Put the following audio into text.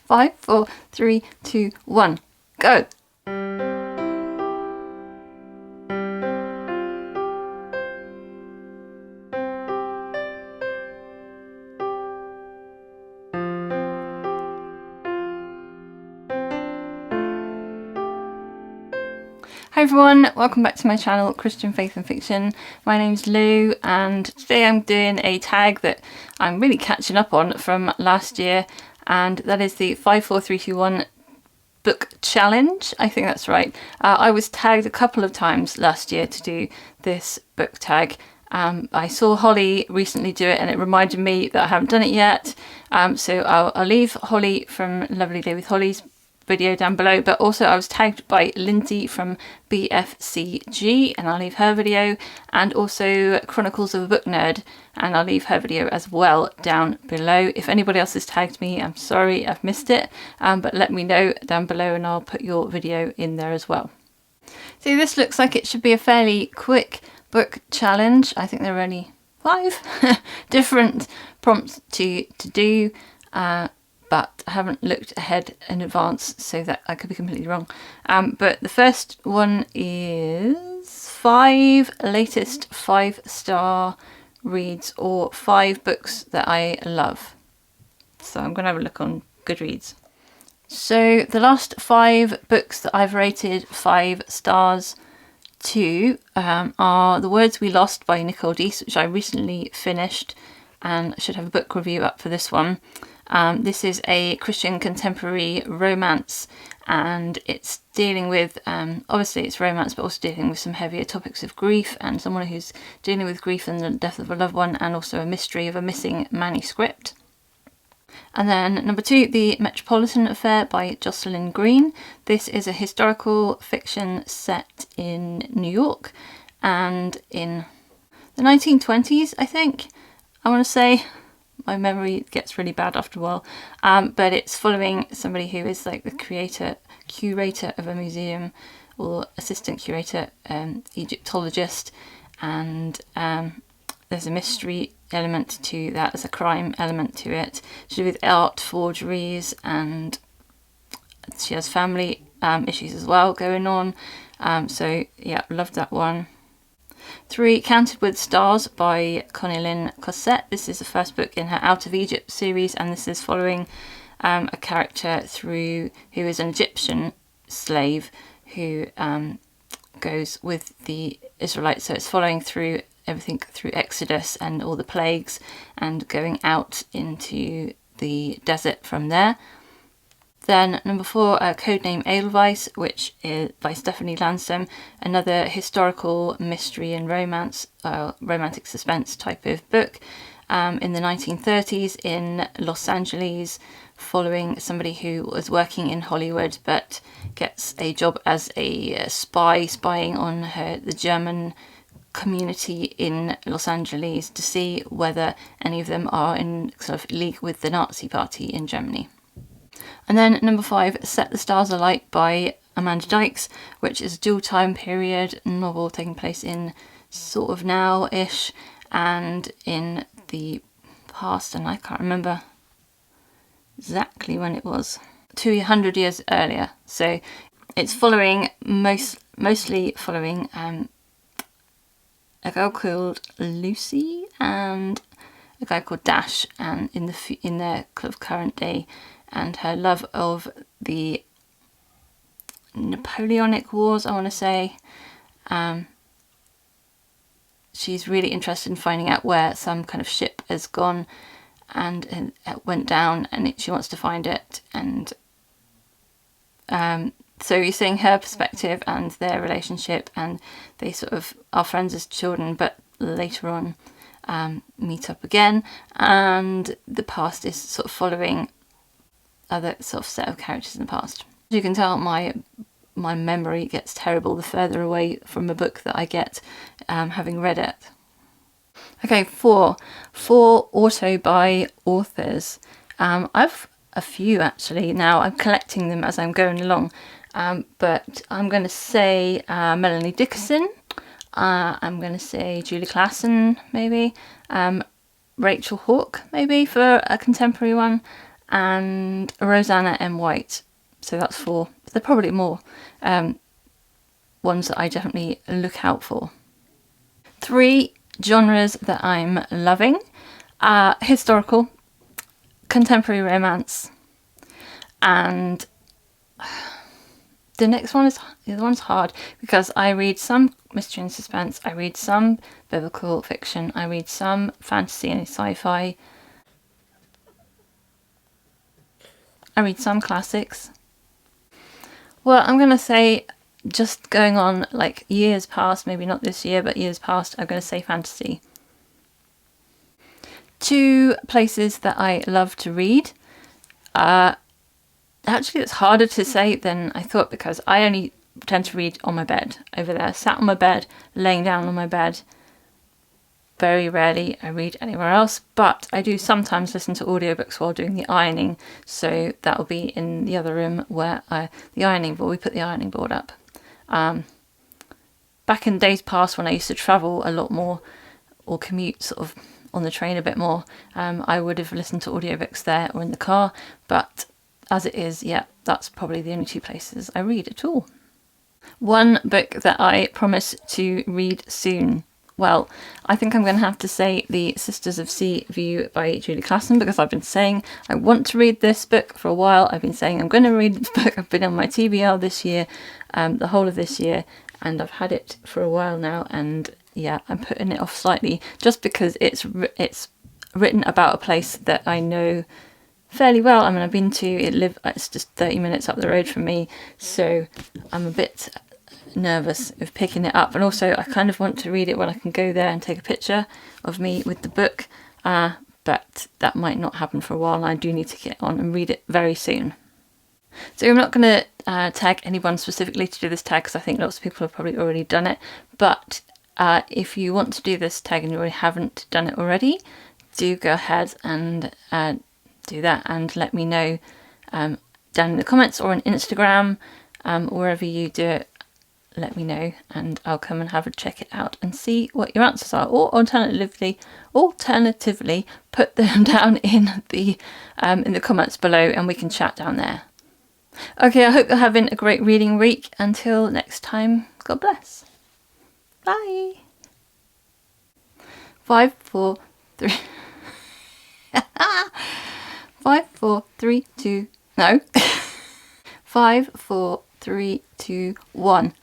5, 4, 3, 2, 1, go! Hi everyone, welcome back to my channel, Christian Faith and Fiction. My name's Lou, and today I'm doing a tag that I'm really catching up on from last year, and that is the 5, 4, 3, 2, 1 book challenge. I think that's right. I was tagged a couple of times last year to do this book tag. I saw Holly recently do it and it reminded me that I haven't done it yet. So I'll leave Holly from Lovely Day with Holly's video down below, but also I was tagged by Lindsay from BFCG and I'll leave her video, and also Chronicles of a Book Nerd, and I'll leave her video as well down below. If anybody else has tagged me, I'm sorry I've missed it, but let me know down below and I'll put your video in there as well. So this looks like it should be a fairly quick book challenge. I think there are only 5 different prompts to do, but I haven't looked ahead in advance, so that I could be completely wrong. But the first one is 5 latest 5-star reads, or 5 books that I love. So I'm going to have a look on Goodreads. So the last 5 books that I've rated 5 stars to are The Words We Lost by Nicole Deese, which I recently finished, and I should have a book review up for this one. This is a Christian contemporary romance, and it's dealing with, obviously it's romance, but also dealing with some heavier topics of grief, and someone who's dealing with grief and the death of a loved one, and also a mystery of a missing manuscript. And then number 2, The Metropolitan Affair by Jocelyn Green. This is a historical fiction set in New York and in the 1920s, I think, I want to say. My memory gets really bad after a while, but it's following somebody who is like the curator of a museum, or assistant curator, Egyptologist, and there's a mystery element to that, there's a crime element to it, to do with art forgeries, and she has family issues as well going on, so yeah, loved that one. 3, Counted with Stars by Connilyn Cossette. This is the first book in her Out of Egypt series, and this is following a character who is an Egyptian slave who goes with the Israelites. So it's following through everything through Exodus and all the plagues, and going out into the desert from there. Then number 4, Codename Edelweiss, which is by Stephanie Landsem, another historical mystery and romance, romantic suspense type of book, in the 1930s in Los Angeles, following somebody who was working in Hollywood but gets a job as a spying on the German community in Los Angeles to see whether any of them are in sort of league with the Nazi Party in Germany. And then number 5, Set the Stars Alight by Amanda Dykes, which is a dual time period novel taking place in sort of now-ish and in the past, and I can't remember exactly when it was, 200 years earlier. So it's following, mostly following a girl called Lucy and a guy called Dash, and in their kind of current day, and her love of the Napoleonic Wars, I want to say. She's really interested in finding out where some kind of ship has gone and it went down, and she wants to find it. And so you're seeing her perspective and their relationship, and they sort of are friends as children, but later on meet up again, and the past is sort of following other sort of set of characters in the past. As you can tell, my memory gets terrible the further away from a book that I get having read it. Okay, 4 auto by authors. I've a few actually now. I'm collecting them as I'm going along, but I'm going to say Melanie Dickerson. I'm going to say Julie Klassen, maybe. Rachel Hauck, maybe, for a contemporary one. and Roseanna M. White. So that's 4. There are probably more ones that I definitely look out for. 3 genres that I'm loving are historical, contemporary romance, and the other one's hard because I read some mystery and suspense, I read some biblical fiction, I read some fantasy and sci-fi, I read some classics. Well, I'm going to say, just going on like years past, maybe not this year, but years past, I'm going to say fantasy. 2 places that I love to read. Actually, it's harder to say than I thought because I only tend to read on my bed over there, sat on my bed, laying down on my bed. Very rarely I read anywhere else, but I do sometimes listen to audiobooks while doing the ironing, so that will be in the other room where the ironing board, we put the ironing board up. Back in days past when I used to travel a lot more or commute sort of on the train a bit more, I would have listened to audiobooks there or in the car, but as it is, yeah, that's probably the only 2 places I read at all. 1 book that I promise to read soon. Well, I think I'm going to have to say The Sisters of Sea View by Julie Klassen, because I've been saying I want to read this book for a while. I've been saying I'm going to read this book. I've been on my TBR this year, the whole of this year, and I've had it for a while now, and yeah, I'm putting it off slightly just because it's written about a place that I know fairly well. I mean, I've been to it. It's just 30 minutes up the road from me, so I'm a bit nervous of picking it up, and also I kind of want to read it when I can go there and take a picture of me with the book, but that might not happen for a while, and I do need to get on and read it very soon. So I'm not going to tag anyone specifically to do this tag because I think lots of people have probably already done it, but if you want to do this tag and you already haven't done it already, do go ahead and do that and let me know down in the comments or on Instagram, wherever you do it. Let me know and I'll come and have a check it out and see what your answers are, or alternatively put them down in the comments below and we can chat down there. Okay, I hope you're having a great reading week. Until next time, God bless. Bye. 5, 4, 3 5, 4, 3, 2 no 5, 4, 3, 2, 1